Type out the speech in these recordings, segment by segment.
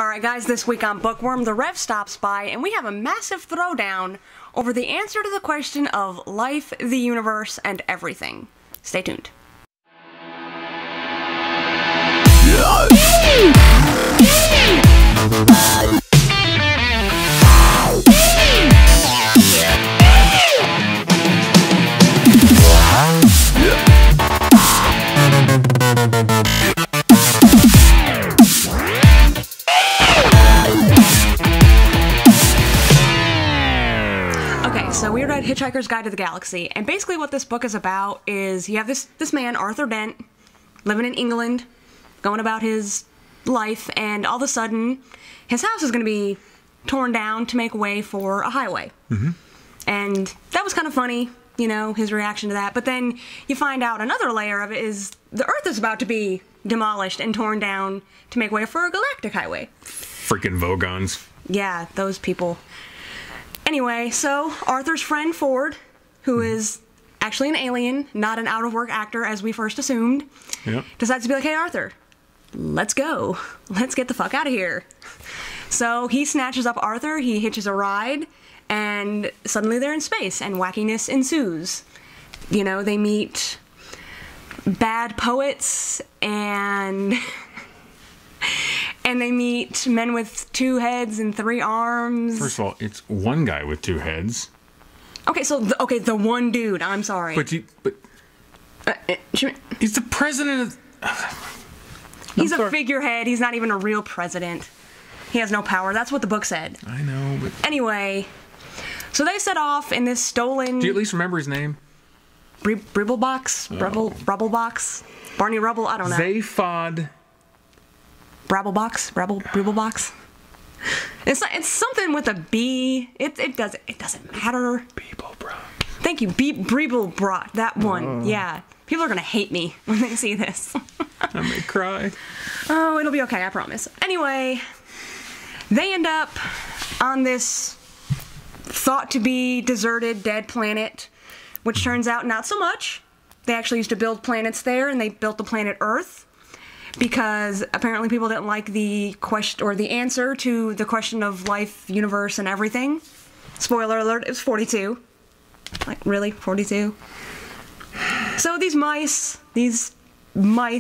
Alright guys, this week on Bookworm, the Rev stops by, and we have a massive throwdown over the answer to the question of life, the universe, and everything. Stay tuned. So we read Hitchhiker's Guide to the Galaxy, and basically what this book is about is you have this man, Arthur Dent, living in England, going about his life, and all of a sudden, his house is going to be torn down to make way for a highway. Mm-hmm. And that was kind of funny, you know, his reaction to that. But then you find out another layer of it is the Earth is about to be demolished and torn down to make way for a galactic highway. Freaking Vogons. Yeah, those people. Anyway, so Arthur's friend Ford, who is actually an alien, not an out-of-work actor as we first assumed, decides to be like, hey Arthur, let's go. Let's get the fuck out of here. So he snatches up Arthur, he hitches a ride, and suddenly they're in space, and wackiness ensues. You know, they meet bad poets, and they meet men with 2 heads and 3 arms. First of all, it's one guy with 2 heads. Okay, so the one dude. I'm sorry. But he's the president of... He's a figurehead. He's not even a real president. He has no power. That's what the book said. I know, but... Anyway, so they set off in this stolen... Do you at least remember his name? Bribblebox? Rubblebox? Barney Rubble? I don't know. Zaphod... Bribblebox? It's something with a B. It doesn't matter. Beeblebrox. Thank you, Breeblebrox. That one. Yeah. People are gonna hate me when they see this. I may cry. Oh, it'll be okay, I promise. Anyway, they end up on this thought to be deserted, dead planet, which turns out not so much. They actually used to build planets there, and they built the planet Earth. Because apparently people didn't like the question or the answer to the question of life, universe, and everything. Spoiler alert, it was 42. Like, really? 42? So these mice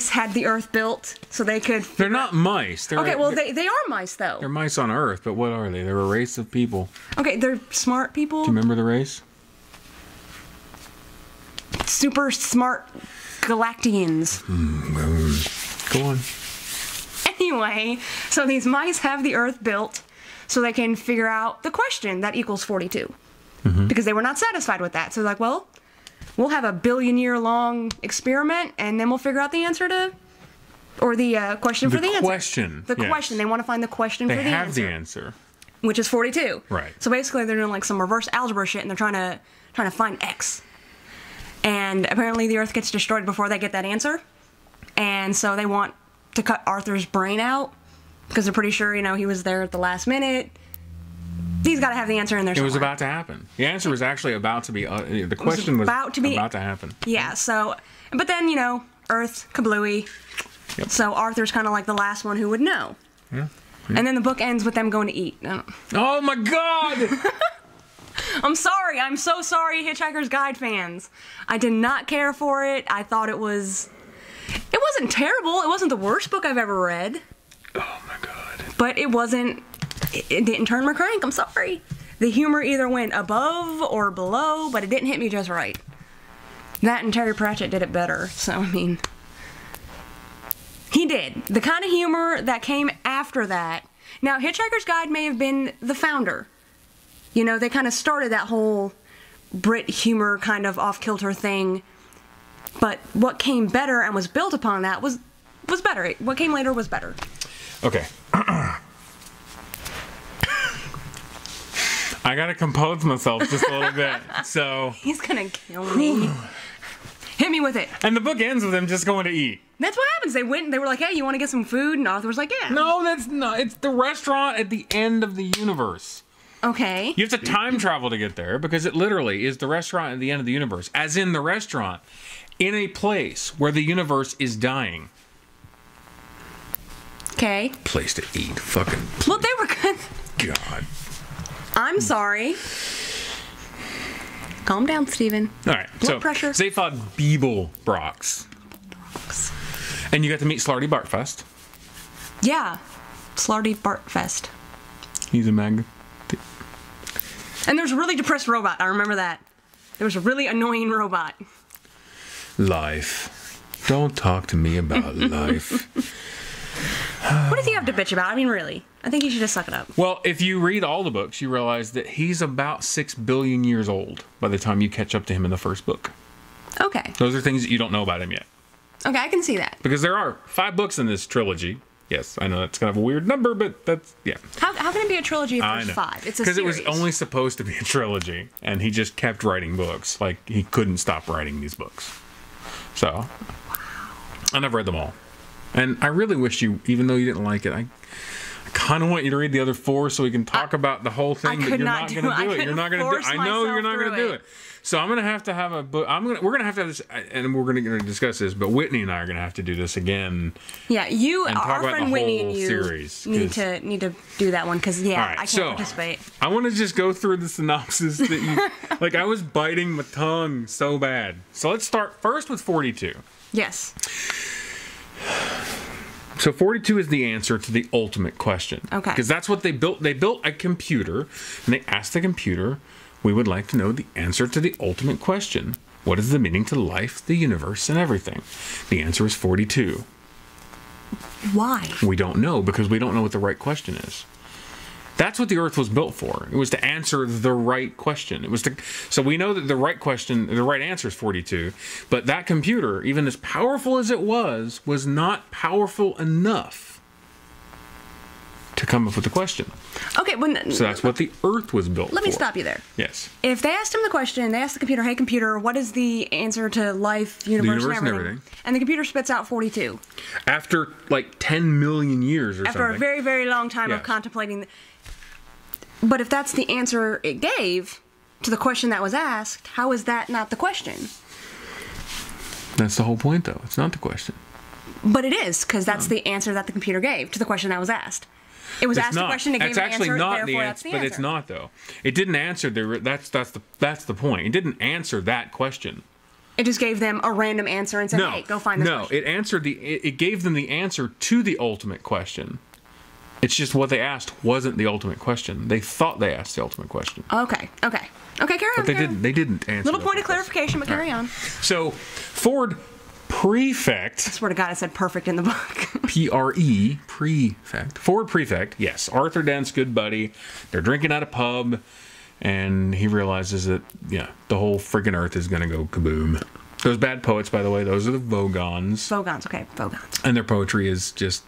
had the Earth built so they could... They're not mice. They are mice, though. They're mice on Earth, but what are they? They're a race of people. Okay, they're smart people. Do you remember the race? Super smart Galactians. Go on. Anyway, so these mice have the Earth built so they can figure out the question that equals 42. Mm-hmm. Because they were not satisfied with that. So they're like, well, we'll have a billion-year-long experiment, and then we'll figure out the answer to... Or the question for the answer. The question. They want to find the question for the answer. They have the answer. Which is 42. Right. So basically they're doing like some reverse algebra shit, and they're trying to find X. And apparently the Earth gets destroyed before they get that answer. And so they want to cut Arthur's brain out because they're pretty sure, you know, he was there at the last minute. He's got to have the answer in there somewhere. It was about to happen. The answer was actually about to be... the question was about to happen. Yeah, so... But then, you know, Earth, kablooey. Yep. So Arthur's kind of like the last one who would know. Yeah. And then the book ends with them going to eat. Oh my God! I'm sorry. I'm so sorry, Hitchhiker's Guide fans. I did not care for it. I thought it was... It wasn't terrible. It wasn't the worst book I've ever read. Oh my God. But it wasn't... It didn't turn my crank. I'm sorry. The humor either went above or below, but it didn't hit me just right. That and Terry Pratchett did it better. So, I mean... He did. The kind of humor that came after that... Now, Hitchhiker's Guide may have been the founder. You know, they kind of started that whole Brit humor kind of off-kilter thing. But what came better and was built upon that was better. What came later was better. Okay. I gotta compose myself just a little bit. So he's gonna kill me. Hit me with it. And the book ends with them just going to eat. That's what happens. They went and they were like, hey, you want to get some food? And Arthur was like, yeah. No, that's not. It's the restaurant at the end of the universe. Okay. You have to time travel to get there because it literally is the restaurant at the end of the universe. As in the restaurant. In a place where the universe is dying. Okay. Place to eat. Fucking. Well, they were good. God. I'm sorry. Calm down, Steven. All right. Blood pressure. Zaphod Beeblebrox. And you got to meet Slarty Bartfest. Yeah. Slarty Bartfest. He's a mag. And there's a really depressed robot. I remember that. There was a really annoying robot. Life. Don't talk to me about life. What does he have to bitch about? I mean, really. I think he should just suck it up. Well, if you read all the books, you realize that he's about 6 billion years old by the time you catch up to him in the first book. Okay. Those are things that you don't know about him yet. Okay, I can see that. Because there are 5 books in this trilogy. Yes, I know that's kind of a weird number, but that's, yeah. How can it be a trilogy if there's 5? It's a series. Because it was only supposed to be a trilogy, and he just kept writing books. Like, he couldn't stop writing these books. So, and I've read them all. And I really wish you, even though you didn't like it, I kind of want you to read the other 4 so we can talk about the whole thing, but you're not going to do it. You're not going to do it. I know you're not going to do it. So I'm going to have a book. We're going to have this, and we're going to discuss this, but Whitney and I are going to have to do this again. Yeah, you, and our friend Whitney and you series, need to do that one, because, yeah, right, I can't participate. I want to just go through the synopsis that you, like, I was biting my tongue so bad. So let's start first with 42. Yes. So 42 is the answer to the ultimate question. Okay. Because that's what they built. They built a computer, and they asked the computer, we would like to know the answer to the ultimate question. What is the meaning to life, the universe, and everything? The answer is 42. Why? We don't know, because we don't know what the right question is. That's what the Earth was built for. It was to answer the right question. It was to, so we know that the right question, the right answer is 42, but that computer, even as powerful as it was not powerful enough to come up with the question. Okay, so that's what the Earth was built for. Let me stop you there. Yes. If they asked him the question, they asked the computer, hey computer, what is the answer to life, universe and everything? And the computer spits out 42. After like 10 million years or something. After a very, very long time of contemplating. But if that's the answer it gave to the question that was asked, how is that not the question? That's the whole point, though. It's not the question. But it is, because that's the answer that the computer gave to the question that was asked. It was asked a question, it gave an answer, therefore that's the answer. But it's not, though. It didn't answer that's the point. It didn't answer that question. It just gave them a random answer and said, hey, go find this question. It gave them the answer to the ultimate question. It's just what they asked wasn't the ultimate question. They thought they asked the ultimate question. Okay, carry on. But they didn't answer. Little point of clarification, but carry on. So, Ford Prefect. I swear to God, I said perfect in the book. P-R-E, Prefect. Ford Prefect, yes. Arthur Dent's good buddy. They're drinking at a pub, and he realizes that, the whole freaking Earth is going to go kaboom. Those bad poets, by the way, those are the Vogons. Vogons. And their poetry is just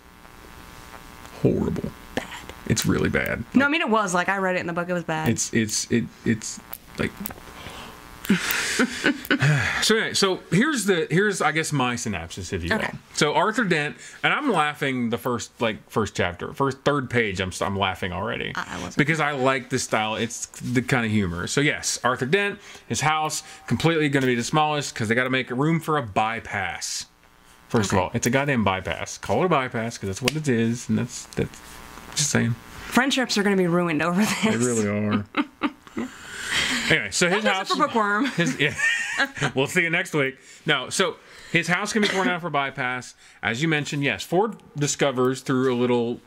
horrible. Bad. It's really bad. No, I mean it was I read it in the book. It was bad. It's like. So here's I guess my synopsis, if you will. Okay. So Arthur Dent, and I'm laughing the first chapter, third page. I'm laughing already. I wasn't. Because I like the style. It's the kind of humor. So yes, Arthur Dent, his house completely going to be demolished because they got to make room for a bypass. First of all, it's a goddamn bypass. Call it a bypass because that's what it is, and that's just saying. Friendships are going to be ruined over this. They really are. Anyway, so his house. For Bookworm. We'll see you next week. No, so his house can be torn down for bypass. As you mentioned, yes, Ford discovers through a little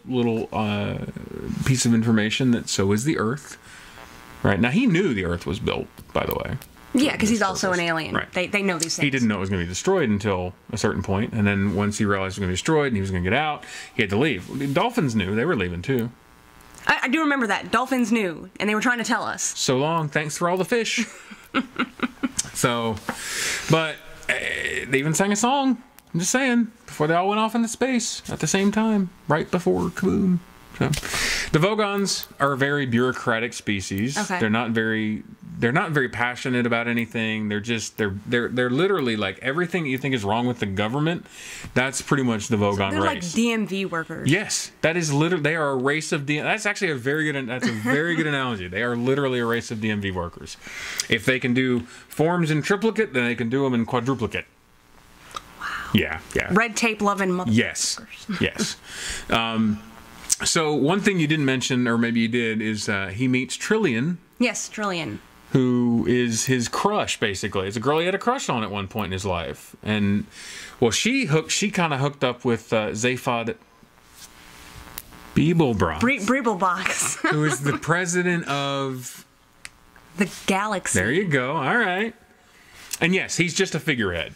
piece of information that so is the Earth. Right now, he knew the Earth was built, by the way. Yeah, because he's also an alien. Right. They know these things. He didn't know it was going to be destroyed until a certain point, and then once he realized it was going to be destroyed and he was going to get out, he had to leave. Dolphins knew they were leaving too. I do remember that. Dolphins knew, and they were trying to tell us. So long, thanks for all the fish. So, but they even sang a song, I'm just saying, before they all went off into space at the same time, right before kaboom. So, the Vogons are a very bureaucratic species. Okay. They're not very passionate about anything. They're literally like everything you think is wrong with the government. That's pretty much the Vogon they're race. They're like DMV workers. Yes, that is literally. They are a race of DMV. That's actually a very good analogy. They are literally a race of DMV workers. If they can do forms in triplicate, then they can do them in quadruplicate. Wow. Yeah, yeah. Red tape loving motherfuckers. Yes, yes. So one thing you didn't mention, or maybe you did, is he meets Trillian. Yes, Trillian. Who is his crush, basically. It's a girl he had a crush on at one point in his life. And, well, she kind of hooked up with Zaphod Beeblebrox. Breeblebox. Who is the president of... the galaxy. There you go. All right. And yes, he's just a figurehead.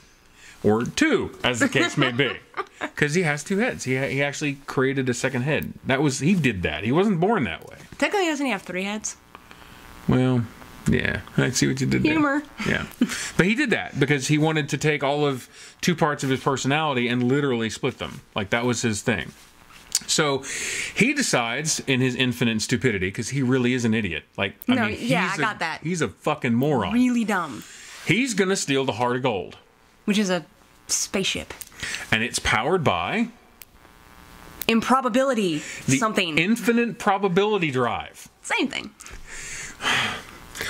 Or two, as the case may be. Because he has two heads. He actually created a second head. He did that. He wasn't born that way. Technically, doesn't he have 3 heads? Well... yeah, I see what you did there. Humor. Yeah. But he did that because he wanted to take all of 2 parts of his personality and literally split them. Like, that was his thing. So he decides, in his infinite stupidity, because he really is an idiot. Like, I got that. He's a fucking moron. Really dumb. He's going to steal the Heart of Gold. Which is a spaceship. And it's powered by... improbability. Something. Infinite probability drive. Same thing.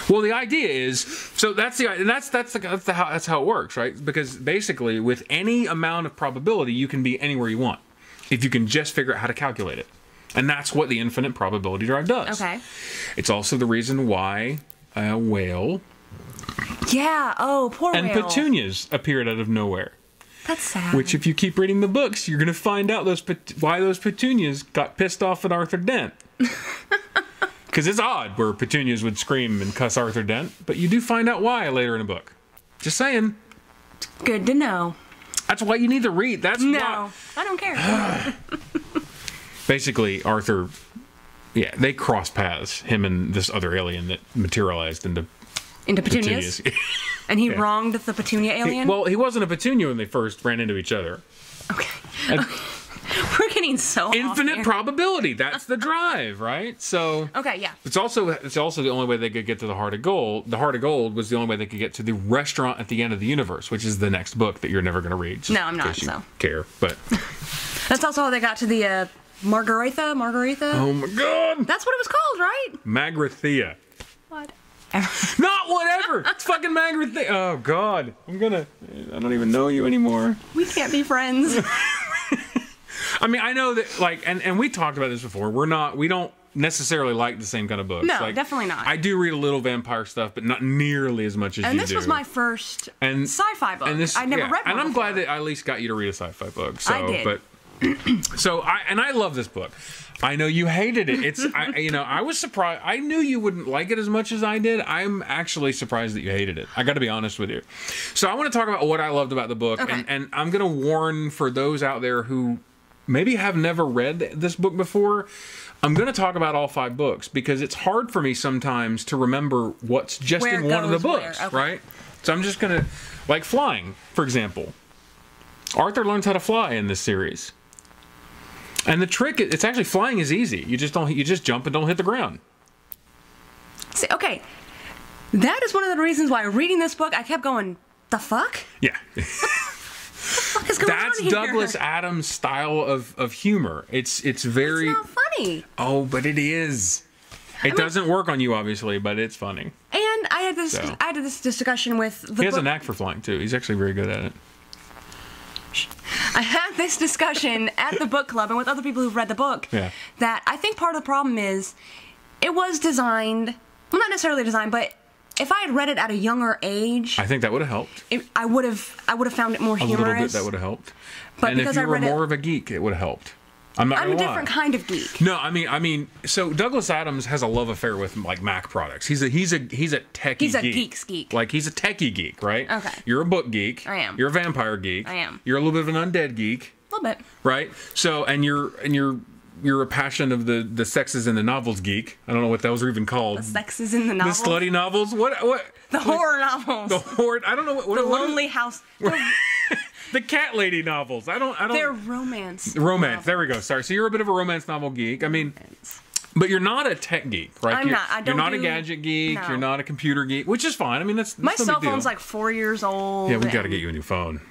Well, the idea is, so that's how it works, right? Because basically, with any amount of probability, you can be anywhere you want, if you can just figure out how to calculate it, and that's what the infinite probability drive does. Okay. It's also the reason why a whale. Yeah. Oh, poor whale. And petunias appeared out of nowhere. That's sad. Which, if you keep reading the books, you're going to find out why those petunias got pissed off at Arthur Dent. Because it's odd where petunias would scream and cuss Arthur Dent, but you do find out why later in a book. Just saying. Good to know. That's why you need to read. That's no, I don't care. Basically, Arthur, they cross paths, him and this other alien that materialized into petunias. And he wronged the petunia alien? He wasn't a petunia when they first ran into each other. Okay. We're getting so infinite probability. That's the drive, right? So okay, yeah. It's also the only way they could get to the Heart of Gold. The Heart of Gold was the only way they could get to the restaurant at the end of the universe, which is the next book that you're never going to read. No, I'm not. So care, but that's also how they got to the Margaretha. Oh my God! That's what it was called, right? Magrathea. What? Not whatever. It's fucking Magrathea. Oh God, I don't even know you anymore. We can't be friends. I mean, I know that, like, and we talked about this before. We don't necessarily like the same kind of books. No, like, definitely not. I do read a little vampire stuff, but not nearly as much as you do. And this was my first sci-fi book. I never read one And I'm before. glad that I at least got you to read a sci-fi book. So, I did. But, I love this book. I know you hated it. I was surprised. I knew you wouldn't like it as much as I did. I'm actually surprised that you hated it. I got to be honest with you. So I want to talk about what I loved about the book. Okay. And I'm going to warn for those out there who maybe have never read this book before, I'm going to talk about all 5 books because it's hard for me sometimes to remember what's just in one of the books, right? So I'm just going to, like flying, for example. Arthur learns how to fly in this series. And the trick, it's actually flying is easy. You just jump and don't hit the ground. See, okay. That is one of the reasons why reading this book, I kept going, the fuck? Yeah. What is going on That's here? Douglas Adams' style of humor. It's very... It's not funny. Oh, but it is. It doesn't work on you, obviously, but it's funny. And I had this discussion with the He has a knack for flying, too. He's actually very good at it. I had this discussion at the book club and with other people who've read the book that I think part of the problem is it was designed, well, not necessarily designed, but if I had read it at a younger age, I think that would have helped. I would have found it more humorous. A little bit, that would have helped. But and because if you were more of a geek, it would have helped. I'm a different kind of geek. No, I mean, so Douglas Adams has a love affair with like Mac products. He's a techie He's a geek. geek. Like he's a techie geek, right? Okay. You're a book geek. I am. You're a vampire geek. I am. You're a little bit of an undead geek. A little bit. Right? So you're a passion of the sexes in the novels geek. I don't know what those are even called. The sexes in the novels. The slutty novels. What? The horror novels. The horror. I don't know what. The lonely house. The cat lady novels. I don't. They're romance. Romance. There we go. Sorry. So you're a bit of a romance novel geek. I mean, but you're not a tech geek, right? I'm not. You're not a gadget geek. No. You're not a computer geek, which is fine. I mean, that's my no cell big deal. phone's like 4 years old. Yeah, we got to get you a new phone.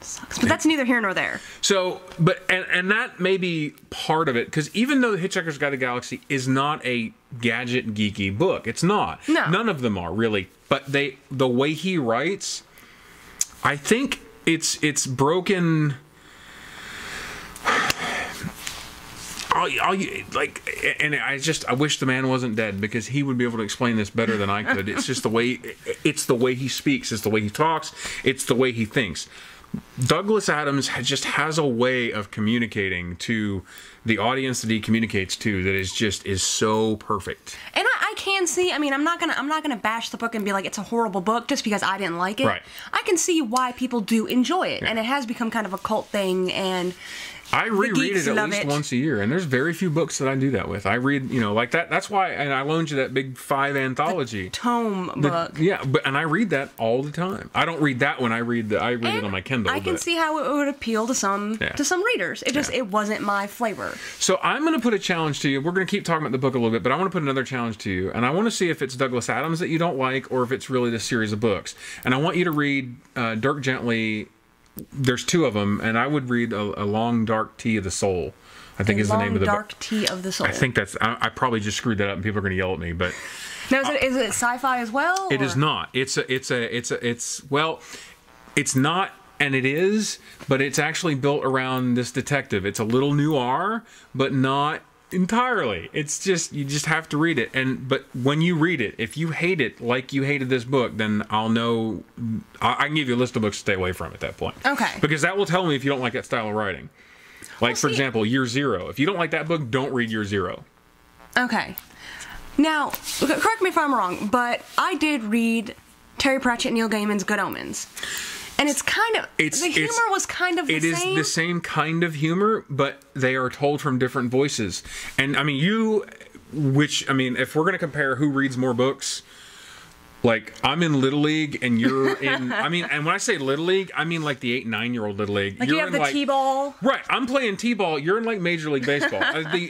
Sucks, but that's neither here nor there. So, but and that may be part of it because even though the Hitchhiker's Guide to the Galaxy is not a gadget geeky book, it's not. No. None of them are really. But the way he writes, I think it's broken. I wish the man wasn't dead, because he would be able to explain this better than I could. It's just the way he speaks, it's the way he talks, it's the way he thinks. Douglas Adams just has a way of communicating to the audience that he communicates to that is so perfect. And I can see, I mean, I'm not gonna bash the book and be like it's a horrible book just because I didn't like it. Right. I can see why people do enjoy it, and it has become kind of a cult thing, and I reread it at least once a year, and there's very few books that I do that with. I read, like that. That's why, and I loaned you that big 5 anthology book. Yeah, and I read that all the time. I don't read that one. I read it on my Kindle. I can see how it would appeal to some readers. It wasn't my flavor. So I'm going to put a challenge to you. We're going to keep talking about the book a little bit, but I want to put another challenge to you, and I want to see if it's Douglas Adams that you don't like, or if it's really this series of books. And I want you to read Dirk Gently. There's 2 of them, and I would read a Long Dark Tea of the Soul, I think is the name of the book. Dark Tea of the Soul. I think that's, I probably just screwed that up and people are going to yell at me, but. Now, is it sci-fi as well? It is not. Well, it's not, and it is, but it's actually built around this detective. It's a little noir, but not entirely. It's just, you just have to read it. But when you read it, if you hate it like you hated this book, then I'll know. I can give you a list of books to stay away from at that point. Okay. Because that will tell me if you don't like that style of writing. Like, for example, Year Zero. If you don't like that book, don't read Year Zero. Okay. Now, correct me if I'm wrong, but I did read Terry Pratchett and Neil Gaiman's Good Omens. And it's kind of, the humor was kind of the same. It is the same kind of humor, but they are told from different voices. And I mean, if we're going to compare who reads more books, like I'm in Little League and you're in, and when I say Little League, I mean like the 8-9-year-old Little League. Like, you're you have the T-ball. Right, I'm playing T-ball, you're in like Major League Baseball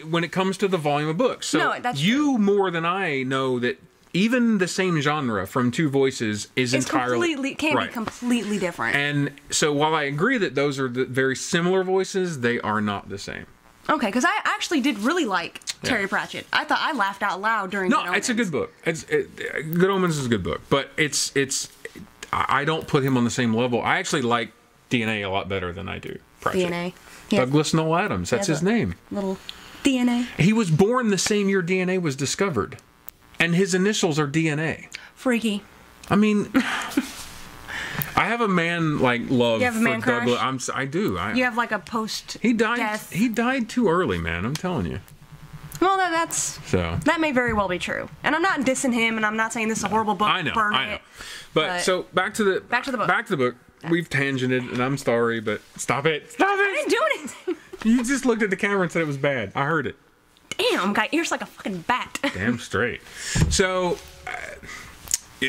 when it comes to the volume of books. So no, that's you true. More than I know that even the same genre from 2 voices is entirely be completely different. And so while I agree that those are the very similar voices, they are not the same. Okay, because I actually did really like Terry Pratchett. I thought I laughed out loud during Good Omens. No, it's a good book. Good Omens is a good book, but I don't put him on the same level. I actually like DNA a lot better than I do Pratchett. DNA. Douglas Noel Adams, that's his name. Little DNA. He was born the same year DNA was discovered. And his initials are DNA. Freaky. I mean, I have a man love you have a man for crush? Douglas. I do. You have like a post. He died. Death. He died too early, man. I'm telling you. Well, that may very well be true. And I'm not dissing him, and I'm not saying this is a horrible book. I know. Burn I know. it. But so back to the book. Back to the book. We've tangented, and I'm sorry, but stop it. Stop it. I didn't do anything. You just looked at the camera and said it was bad. I heard it. Damn, got ears like a fucking bat. Damn straight. So,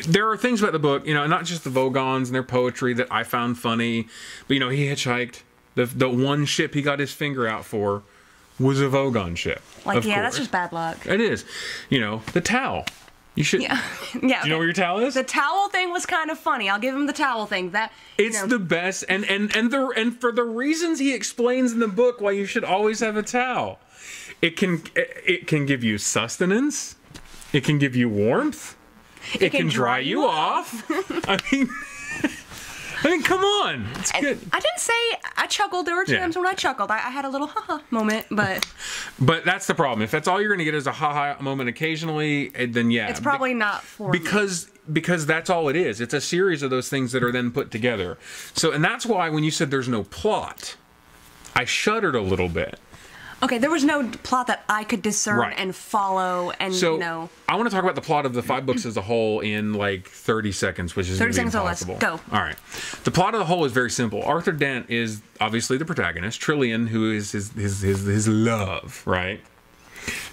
there are things about the book, not just the Vogons and their poetry that I found funny, but, he hitchhiked. The one ship he got his finger out for was a Vogon ship. That's just bad luck. It is. The towel. You should. Yeah. Do you know where your towel is? The towel thing was kind of funny. I'll give him the towel thing. It's the best, and for the reasons he explains in the book why you should always have a towel. It can give you sustenance. It can give you warmth. It can dry you off. I mean, come on. It's good. I didn't say I chuckled. There were times when I chuckled. I had a little ha-ha moment, but... But that's the problem. If that's all you're going to get is a ha-ha moment occasionally, then yeah. It's probably not for me. Because that's all it is. It's a series of those things that are then put together. So, and that's why when you said there's no plot, I shuddered a little bit. Okay, there was no plot that I could discern and follow, and I want to talk about the plot of the 5 books as a whole in like 30 seconds, which is 30 seconds impossible. or less. Go. All right. The plot of the whole is very simple. Arthur Dent is obviously the protagonist. Trillian, who is his love, right?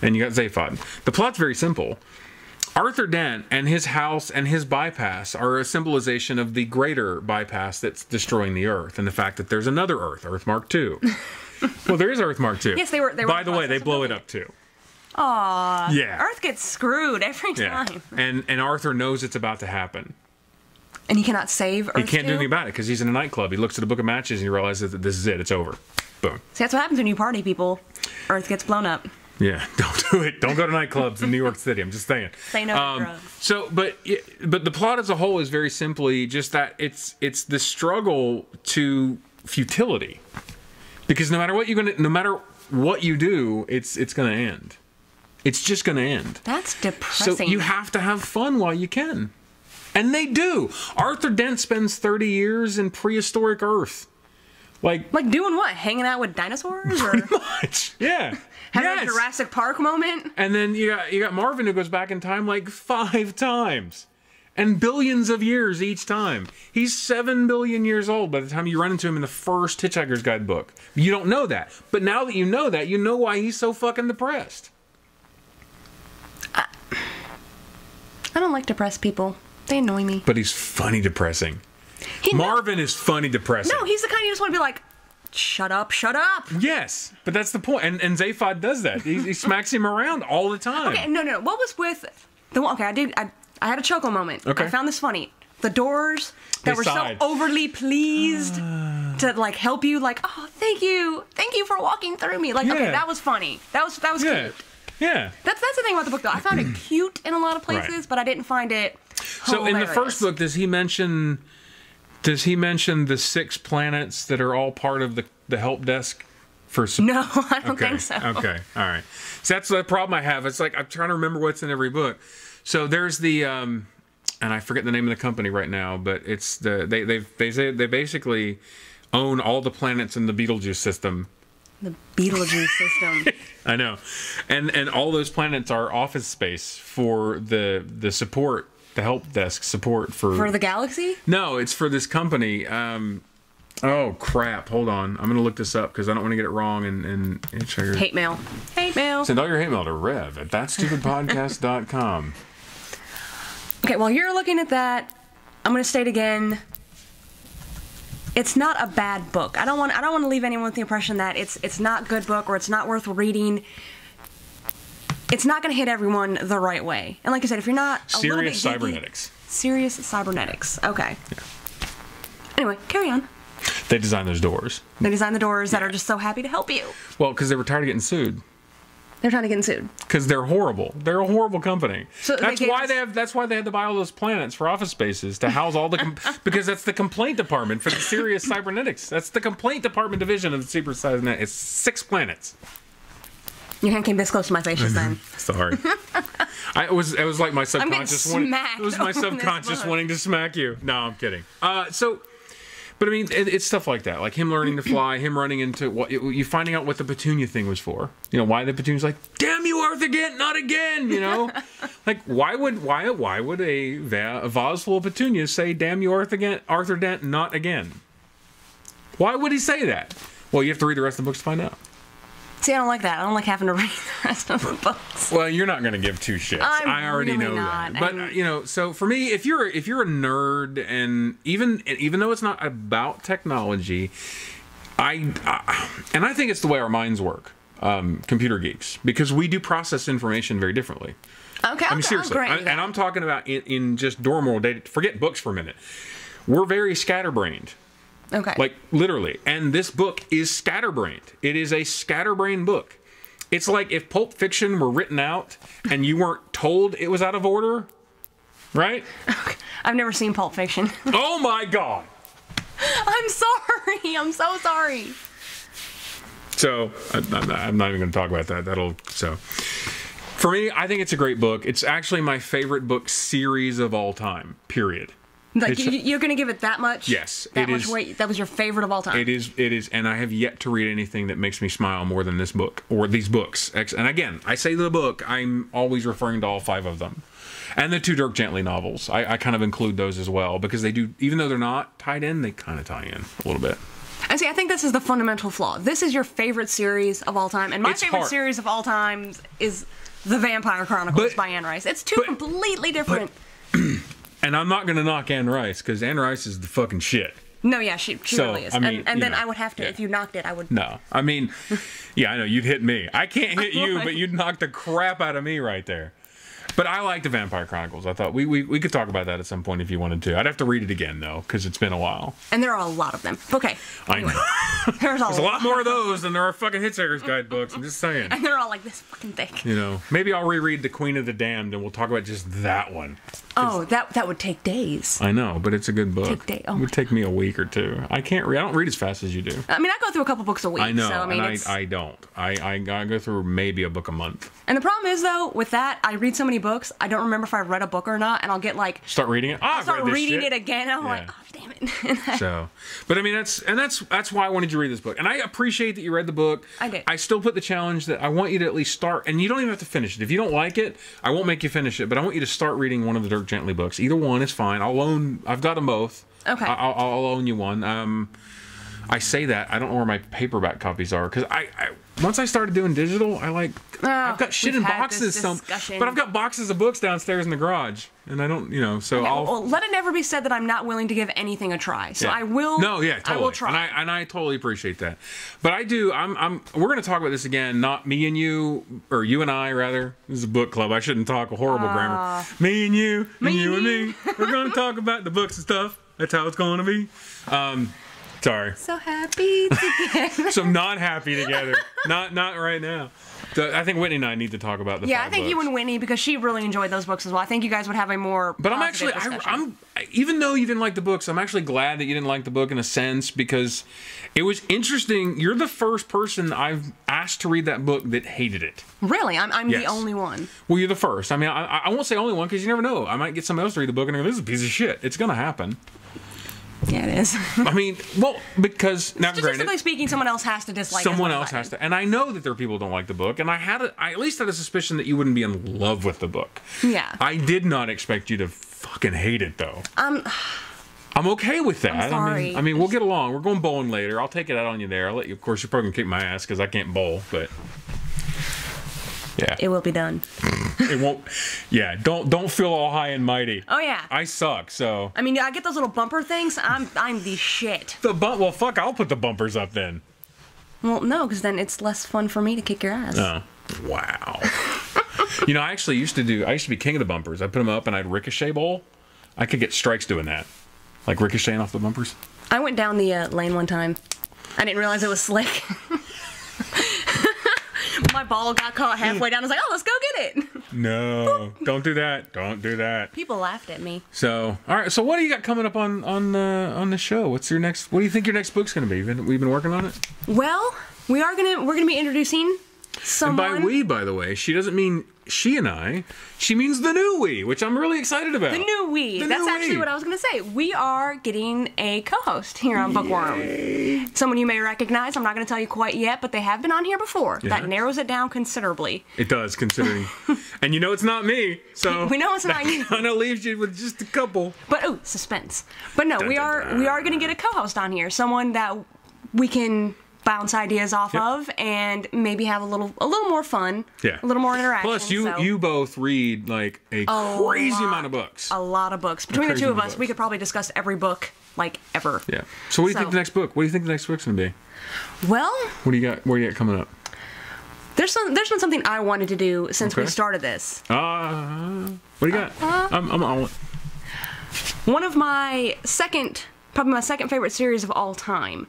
And you got Zaphod. The plot's very simple. Arthur Dent and his house and his bypass are a symbolization of the greater bypass that's destroying the Earth, and the fact that there's another Earth, Earth Mark II. Well, there is Earth Mark II. Yes, they were. By the way, they blow it up too. Aw. Yeah. Earth gets screwed every time. And Arthur knows it's about to happen. And he cannot save Earth. He can't do anything about it because he's in a nightclub. He looks at a book of matches and he realizes that this is it. It's over. Boom. See, that's what happens when you party, people. Earth gets blown up. Yeah, don't do it. Don't go to nightclubs in New York City. I'm just saying. Say no to drugs. So, but the plot as a whole is very simply just that it's the struggle to futility, because no matter what you do, it's gonna end. It's just gonna end. That's depressing. So you have to have fun while you can, and they do. Arthur Dent spends 30 years in prehistoric Earth, like doing what? Hanging out with dinosaurs, or pretty much, yeah. having a Jurassic Park moment. And then you got Marvin, who goes back in time like 5 times. And billions of years each time. He's 7 billion years old by the time you run into him in the first Hitchhiker's Guide book. You don't know that. But now that, you know why he's so fucking depressed. I don't like depressed people. They annoy me. But he's funny depressing. Marvin is funny depressing. No, he's the kind you just want to be like, shut up, shut up. Yes, but that's the point. And Zaphod does that. He smacks him around all the time. Okay, no. What was with the one? Okay, I had a chuckle moment. Okay. I found this funny. The doors that were so overly pleased to like help you, like, oh, thank you for walking through me. Like, okay, that was funny. That was cute. Yeah. That's the thing about the book, though. I found it cute in a lot of places, Right. but I didn't find it hilarious. So in the first book, does he mention the 6 planets that are all part of the help desk for? No, I don't think so. Okay, all right. So that's the problem I have. It's like I'm trying to remember what's in every book. So there's the and I forget the name of the company right now, but it's they say they basically own all the planets in the Betelgeuse system. The Betelgeuse system. I know, and all those planets are office space for the support, the help desk support for the galaxy. No, it's for this company. Oh crap! Hold on, I'm gonna look this up because I don't want to get it wrong. And hate mail. Send all your hate mail to Rev at thatstupidpodcast.com. Okay, while you're looking at that, I'm going to state again, it's not a bad book. I don't want to leave anyone with the impression that it's not a good book or it's not worth reading. It's not going to hit everyone the right way. And like I said, if you're not Serious cybernetics. Serious cybernetics. Okay. Yeah. Anyway, carry on. They designed those doors. They designed the doors that are just so happy to help you. Well, because they were tired of getting sued. They're trying to get sued. Because they're horrible. They're a horrible company. So that's why they had to buy all those planets for office spaces to house all the because that's the complaint department for the Serious Cybernetics. That's the complaint department division of the Serious Cybernetics. It's 6 planets. Your hand came this close to my face just then. Sorry. It was like my subconscious wanting to smack you. No, I'm kidding. But I mean, it's stuff like that, like him learning to fly, him running into you finding out what the petunia thing was for. You know, why the petunia's like, damn you, Arthur Dent, not again. You know, like why would a vase full of petunias say, damn you, Arthur Dent, not again? Why would he say that? Well, you have to read the rest of the books to find out. See, I don't like that. I don't like having to read the rest of the books. Well, you're not going to give 2 shits. I already really know not. that. But so for me, if you're a nerd, and even though it's not about technology, I think it's the way our minds work, computer geeks, because we do process information very differently. Okay, I mean, seriously, and I'm talking about in just normal data. Forget books for a minute. We're very scatterbrained. Okay. Like, literally. And this book is scatterbrained. It is a scatterbrained book. It's like if Pulp Fiction were written out and you weren't told it was out of order, right? Okay. I've never seen Pulp Fiction. Oh, my God. I'm sorry. I'm so sorry. So, I'm not even going to talk about that. For me, I think it's a great book. It's actually my favorite book series of all time, period. Like, you're going to give it that much? Yes. That much weight? That was your favorite of all time? It is, and I have yet to read anything that makes me smile more than this book, or these books. And again, I say the book, I'm always referring to all 5 of them. And the 2 Dirk Gently novels. I kind of include those as well, because they do, even though they're not tied in, they kind of tie in a little bit. And see, I think this is the fundamental flaw. This is your favorite series of all time, and my favorite series of all time is The Vampire Chronicles by Anne Rice. It's completely different. And I'm not going to knock Anne Rice, because Anne Rice is the fucking shit. No, yeah, she really is. I mean, and then I would have to, if you knocked it, I would... No, I mean, yeah, I know, you'd hit me. I can't hit you, but you'd knock the crap out of me right there. But I like the Vampire Chronicles. I thought we could talk about that at some point if you wanted to. I'd have to read it again, though, because it's been a while. And there are a lot of them. Okay. Anyway, I know. There's a lot more of those than there are fucking Hitchhikers guidebooks. I'm just saying. And they're all like this fucking thick. You know, maybe I'll reread The Queen of the Damned and we'll talk about just that one. Oh, that would take days. I know, but it's a good book. It would take me a week or two. I can't read. I don't read as fast as you do. I mean, I go through a couple books a week. I know, so, I don't. I go through maybe a book a month. And the problem is, though, with that, I read so many books, I don't remember if I read a book or not, and I'll get like... Start reading it? I'll start reading it again, and I'm like, oh, damn it. So, but I mean, that's why I wanted you to read this book. And I appreciate that you read the book. I did. I still put the challenge that I want you to at least start, and you don't even have to finish it. If you don't like it, I won't make you finish it, but I want you to start reading one of the Dirk Gently books. Either one is fine. I've got them both. Okay. I'll loan you one. I say that. I don't know where my paperback copies are, because I once I started doing digital, I've got shit in boxes. But I've got boxes of books downstairs in the garage, and I don't, so okay, I'll... Well, let it never be said that I'm not willing to give anything a try. So I will... No, yeah, totally. I will try. And I totally appreciate that. But I do, we're going to talk about this again, not me and you, or you and I, rather. This is a book club. I shouldn't talk a horrible grammar. Me and you, and you and me. We're going to talk about the books and stuff. That's how it's going to be. Sorry. So happy together. So not happy together. Not right now. I think Whitney and I need to talk about the 5 I think books. you and Whitney, because she really enjoyed those books as well. I think you guys would have a more But I'm actually, even though you didn't like the books, I'm actually glad that you didn't like the book in a sense, because it was interesting. You're the first person I've asked to read that book that hated it. Really? I'm the only one. Well, you're the first. I mean, I won't say only one, because you never know. I might get someone else to read the book and go, this is a piece of shit. It's going to happen. Yeah, it is. I mean, well, because now, statistically speaking, someone else has to dislike it. Someone else has to, and I know that there are people who don't like the book, and I at least had a suspicion that you wouldn't be in love with the book. Yeah. I did not expect you to fucking hate it, though. I'm okay with that. I'm sorry. I mean, we'll get along. We're going bowling later. I'll take it out on you there. I'll let you. Of course, you're probably gonna kick my ass because I can't bowl, but. Yeah. It will be done. It won't. Yeah. Don't feel all high and mighty. Oh yeah. I suck. So. I mean, I get those little bumper things. I'm the shit. Well, fuck. I'll put the bumpers up then. Well, no, because then it's less fun for me to kick your ass. Oh. Wow. I actually used to be king of the bumpers. I'd put them up and I'd ricochet bowl. I could get strikes doing that, like ricocheting off the bumpers. I went down the lane one time. I didn't realize it was slick. My ball got caught halfway down. I was like, oh, let's go get it. No, don't do that. Don't do that. People laughed at me. So, all right. So, what do you got coming up on the show? What's your next? What do you think your next book's going to be? We've been working on it. Well, we're gonna be introducing someone. And by we, by the way, she doesn't mean she and I. She means the new we, which I'm really excited about. The new we. That's actually what I was going to say. We are getting a co-host here on Bookworm. Yay. Someone you may recognize. I'm not going to tell you quite yet, but they have been on here before. Yeah. That narrows it down considerably. It does, considering. And it's not me, so we know it's not you. Kind of leaves you with just a couple. But suspense. But no, we are going to get a co-host on here. Someone that we can bounce ideas off of and maybe have a little more fun, a little more interaction. Plus, you both read like a crazy amount of books. A lot of books. Between the two of us, we could probably discuss every book like ever. Yeah. So what do you think the next book? What do you think the next book's gonna be? Well, what do you got? What do you got coming up? There's been something I wanted to do since we started this. What do you got? I'm on it. One of my probably my second favorite series of all time,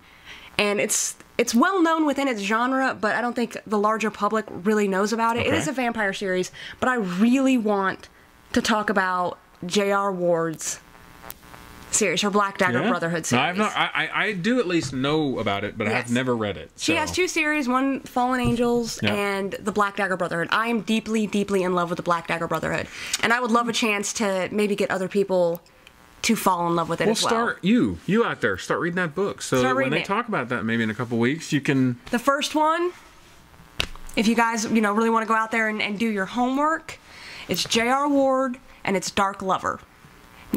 and it's well known within its genre, but I don't think the larger public really knows about it. Okay. It is a vampire series, but I really want to talk about J.R. Ward's series, her Black Dagger Brotherhood series. No, I do at least know about it, but I have never read it. So. She has 2 series, one Fallen Angels and the Black Dagger Brotherhood. I am deeply, deeply in love with the Black Dagger Brotherhood, and I would love a chance to maybe get other people to fall in love with it as well. Start you out there. Start reading that book. So when they talk about that maybe in a couple weeks, you can... The first one, if you guys really want to go out there and do your homework, it's J.R. Ward and it's Dark Lover.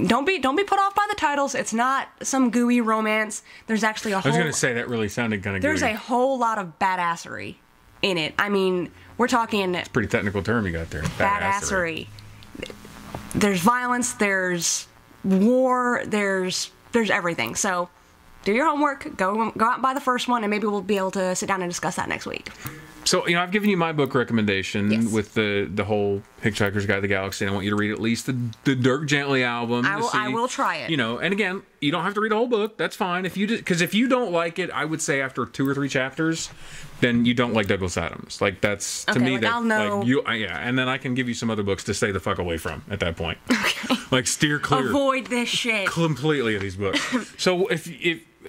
Don't be put off by the titles. It's not some gooey romance. There's actually a whole... I was going to say, that really sounded kind of gooey. There's a whole lot of badassery in it. I mean, we're talking... It's a pretty technical term you got there. Badassery. There's violence, there's war, there's everything. So do your homework, go out and buy the first one, and maybe we'll be able to sit down and discuss that next week. So, I've given you my book recommendation Yes. with the whole Hitchhiker's Guide to the Galaxy, and I want you to read at least the Dirk Gently album. I will try it. And again, you don't have to read the whole book. That's fine. Because if you don't like it, I would say after 2 or 3 chapters, then you don't like Douglas Adams. Like, that's, to me, I'll know. And then I can give you some other books to stay the fuck away from at that point. Okay. Like, steer clear. Avoid this shit. Completely of these books. So,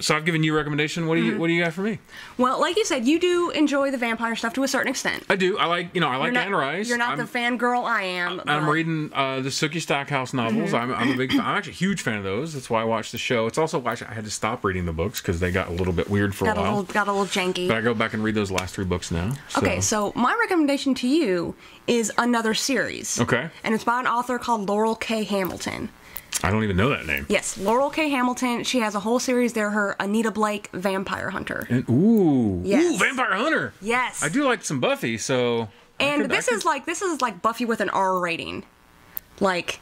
So I've given you a recommendation. What do you got for me? Well, like you said, you do enjoy the vampire stuff to a certain extent. I do. I like Anne Rice. You're not the fangirl I am. I'm reading the Sookie Stackhouse novels. I'm a big fan. I'm actually a huge fan of those. That's why I watched the show. It's also why I had to stop reading the books because they got a little bit weird for a while. Got a little janky. But I go back and read those last 3 books now. So. Okay, so my recommendation to you is another series. Okay. And it's by an author called Laurel K. Hamilton. I don't even know that name. Yes, Laurel K. Hamilton. She has a whole series there. Her Anita Blake Vampire Hunter. And, yes. Vampire Hunter. Yes. I do like some Buffy, so. And this is like Buffy with an R rating, like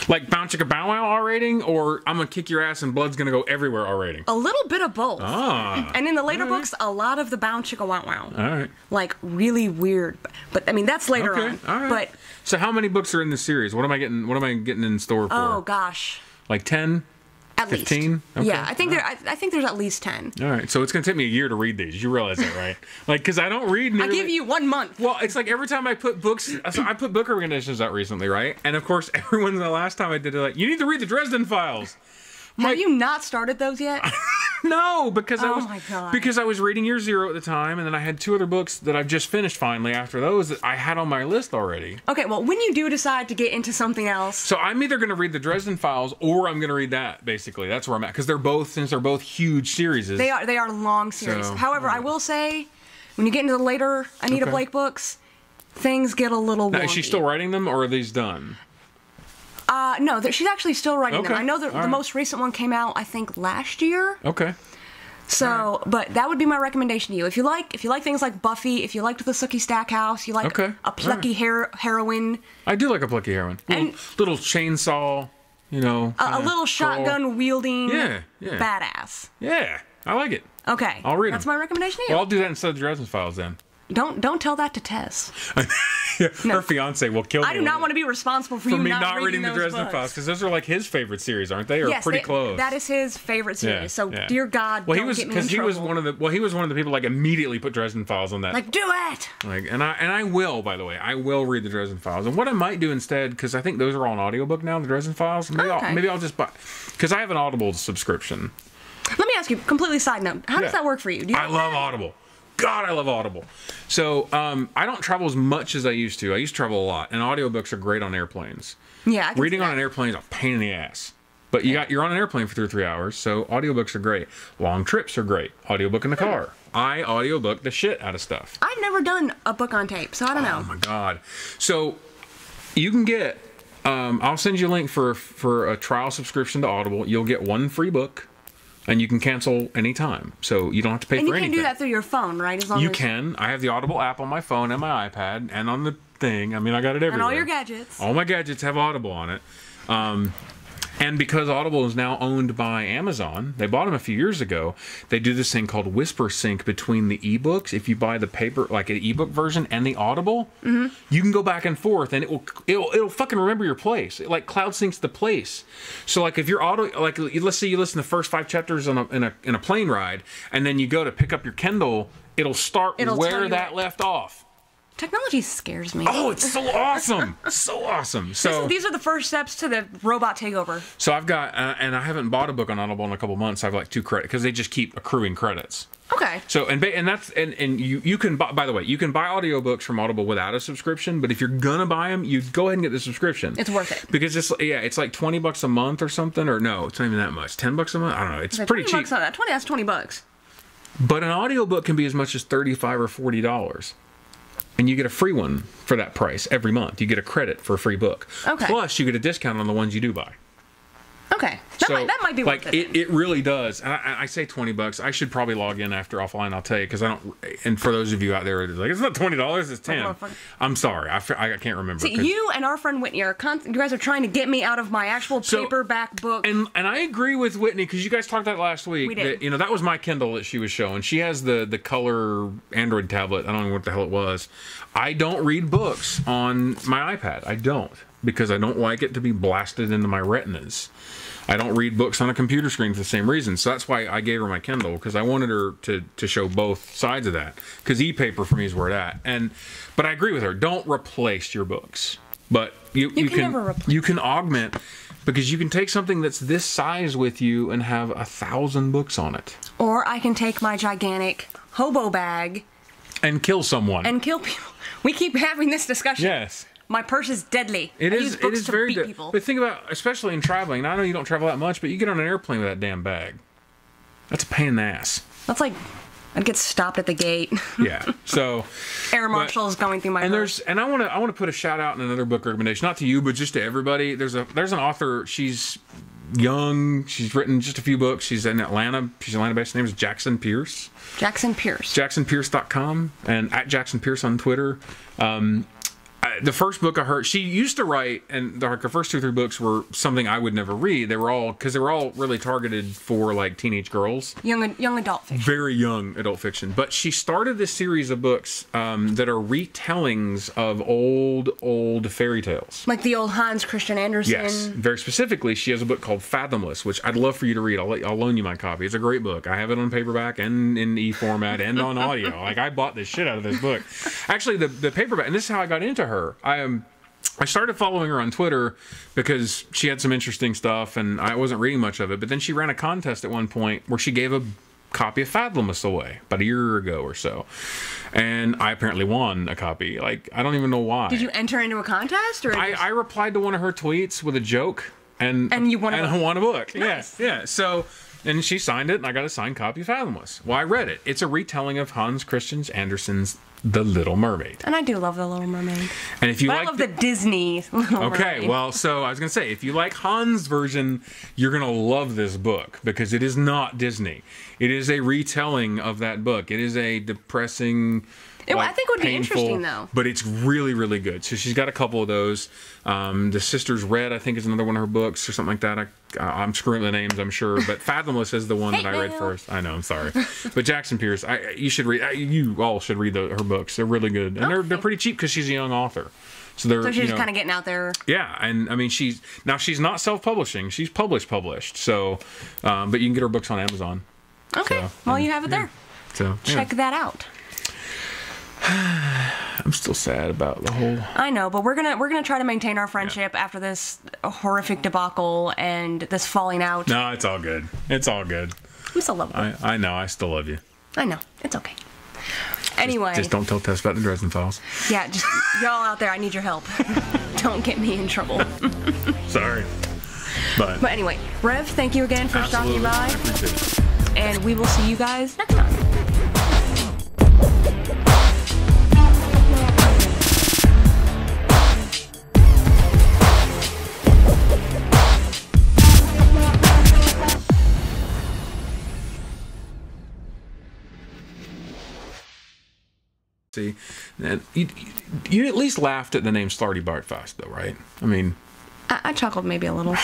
Bow Chicka Bow Wow R rating, or I'm gonna kick your ass and blood's gonna go everywhere R rating. a little bit of both. Ah. And in the later books, a lot of the Bow Chicka Wow Wow. All right. Like really weird, but I mean that's later on. All right. But so how many books are in this series? What am I getting in store for? oh gosh, Like 10? at 15? least. Okay. Yeah, I think there's at least 10. All right. So it's going to take me a year to read these. You realize that, right? Because I don't read nearly... I give you 1 month. Well, it's like every time I put books... So I put book recommendations out recently, right? And of course, everyone's the last time I did it like, you need to read the Dresden Files. Have you not started those yet? No, because my God. because I was reading Year Zero at the time, and then I had 2 other books that I've just finished finally after those that I had on my list already. Okay, well, when you do decide to get into something else... So I'm either going to read the Dresden Files or I'm going to read that, basically. That's where I'm at. Because they're both huge series. They are long series. So, However, I will say, when you get into the later Anita Blake books, things get a little wonky. Now, is she still writing them, or are these done? No, she's actually still writing them. I know that the right. most recent one came out, I think, last year. Okay. So, but that would be my recommendation to you. If you like things like Buffy, if you liked the Sookie Stackhouse, you like a plucky heroine. I do like a plucky heroine. Little chainsaw, a little shotgun wielding badass. Yeah, I like it. Okay. I'll read them. That's my recommendation to you. Well, I'll do that instead of the Dresden Files then. Don't tell that to Tess. Her fiance will kill me. I do not want to be responsible for you me not reading the those Dresden books. Files, because those are like his favorite series, aren't they? Or yes, pretty close. That is his favorite series. Yeah, so, yeah. dear God, don't get me in trouble. he was one of the people like immediately put Dresden Files on that. Like, do it. Like, and I will, by the way, I will read the Dresden Files. And what I might do instead, because I think those are all on audiobook now, the Dresden Files. Maybe I'll just buy, because I have an Audible subscription. Let me ask you, completely side note, how does that work for you? I love Audible. God, I love Audible. So I don't travel as much as I used to. I used to travel a lot, and audiobooks are great on airplanes. Yeah, reading on an airplane is a pain in the ass. But you're on an airplane for 2 or 3 hours, so audiobooks are great. Long trips are great. Audiobook in the car. I audiobook the shit out of stuff. I've never done a book on tape, so I don't know. Oh my God. So you can get, I'll send you a link for a trial subscription to Audible. You'll get 1 free book. And you can cancel anytime, so you don't have to pay for anything. And you can do that through your phone, right? You can. I have the Audible app on my phone and my iPad and on the thing. I mean, I got it everywhere. And all your gadgets. All my gadgets have Audible on it. And because Audible is now owned by Amazon, they bought them a few years ago, they do this thing called Whisper Sync between the ebooks. If you buy the paper, like an ebook version and the Audible, you can go back and forth, and it'll fucking remember your place. It like cloud syncs the place. So like if you're let's say you listen to the first 5 chapters in a plane ride, and then you go to pick up your Kindle, it'll start where that left off. Technology scares me. Oh, it's so awesome. So awesome. So these are the first steps to the robot takeover. So I've got, and I haven't bought a book on Audible in a couple months. I have like 2 credits, because they just keep accruing credits. Okay. So, and you can buy, by the way, you can buy audiobooks from Audible without a subscription, but if you're gonna buy them, you go ahead and get the subscription. It's worth it. Because it's like $20 a month or something, or no, it's not even that much. $10 a month? I don't know. It's pretty cheap. That's $20. But an audiobook can be as much as $35 or $40. And you get a free one for that price every month. You get a credit for a free book. Okay. Plus, you get a discount on the ones you do buy. Okay. That might be like worth it. it really does. And I say $20. I should probably log in after offline. I'll tell you because I don't. And for those of you out there, like it's not $20, it's 10. I'm sorry, I can't remember. See, you and our friend Whitney you guys are trying to get me out of my actual paperback book. And I agree with Whitney because you guys talked about last week. We did. That, that was my Kindle that she was showing. She has the color Android tablet. I don't know what the hell it was. I don't read books on my iPad. I don't, because I don't like it to be blasted into my retinas. I don't read books on a computer screen for the same reason. So that's why I gave her my Kindle, because I wanted her to show both sides of that. Because e-paper for me is where it's at. But I agree with her. Don't replace your books. But you can augment, because you can take something that's this size with you and have 1,000 books on it. Or I can take my gigantic hobo bag and kill someone. And kill people. We keep having this discussion. Yes. My purse is deadly. It is very deadly. But think about, especially in traveling. Now, I know you don't travel that much, but you get on an airplane with that damn bag. That's a pain in the ass. That's like, I'd get stopped at the gate. Yeah. So air marshals going through my purse. And I want to put a shout out in another book recommendation, not to you, but just to everybody. There's an author. She's young. She's written just a few books. She's in Atlanta. She's Atlanta-based. Her name is Jackson Pierce. Jackson Pierce. JacksonPierce.com and at Jackson Pierce on Twitter. The first book I heard, she used to write, and her first 2 or 3 books were something I would never read. They were all really targeted for like teenage girls, young adult fiction, very young adult fiction. But she started this series of books that are retellings of old fairy tales, like the old Hans Christian Andersen. Yes, very specifically, she has a book called Fathomless, which I'd love for you to read. I'll loan you my copy. It's a great book. I have it on paperback and in e-format and on audio. Like, I bought this shit out of this book. Actually, the paperback, and this is how I got into her. I started following her on Twitter because she had some interesting stuff, and I wasn't reading much of it. But then she ran a contest at one point where she gave a copy of Fathomless away about a year ago or so, and I apparently won a copy. Like, I don't even know why. Did you enter into a contest, or I replied to one of her tweets with a joke, and you won a book. I won a book. Nice. Yeah. So. And she signed it, and I got a signed copy of Fathomless. Well, I read it. It's a retelling of Hans Christian Andersen's The Little Mermaid. And I do love The Little Mermaid. And if you I love the Disney Little Mermaid. Okay, well, so I was going to say, if you like Hans' version, you're going to love this book, because it is not Disney. It is a retelling of that book. It is a depressing... I think it would be interesting, though. But it's really, really good. So she's got a couple of those. The Sisters Red, I think, is another one of her books or something like that. I'm screwing the names, I'm sure. But Fathomless is the one that I read first. I know, I'm sorry. But Jackson Pierce, you should read. You all should read her books. They're really good, and they're pretty cheap because she's a young author. So she's just kind of getting out there. Yeah, and I mean she's not self-publishing. She's published. So, but you can get her books on Amazon. Okay, so, well, you have it there. So check that out. I'm still sad about the whole... I know, but we're gonna try to maintain our friendship after this horrific debacle and this falling out. No, it's all good. It's all good. We still love you. I know. I still love you. I know. It's okay. Anyway. Just don't tell Tess about the Dresden Files. Yeah, just y'all out there, I need your help. Don't get me in trouble. Sorry. But anyway, Rev, thank you again for stopping by. I appreciate it. And we will see you guys next time. See, and you at least laughed at the name Slarty Bartfast, though, right? I mean, I chuckled maybe a little.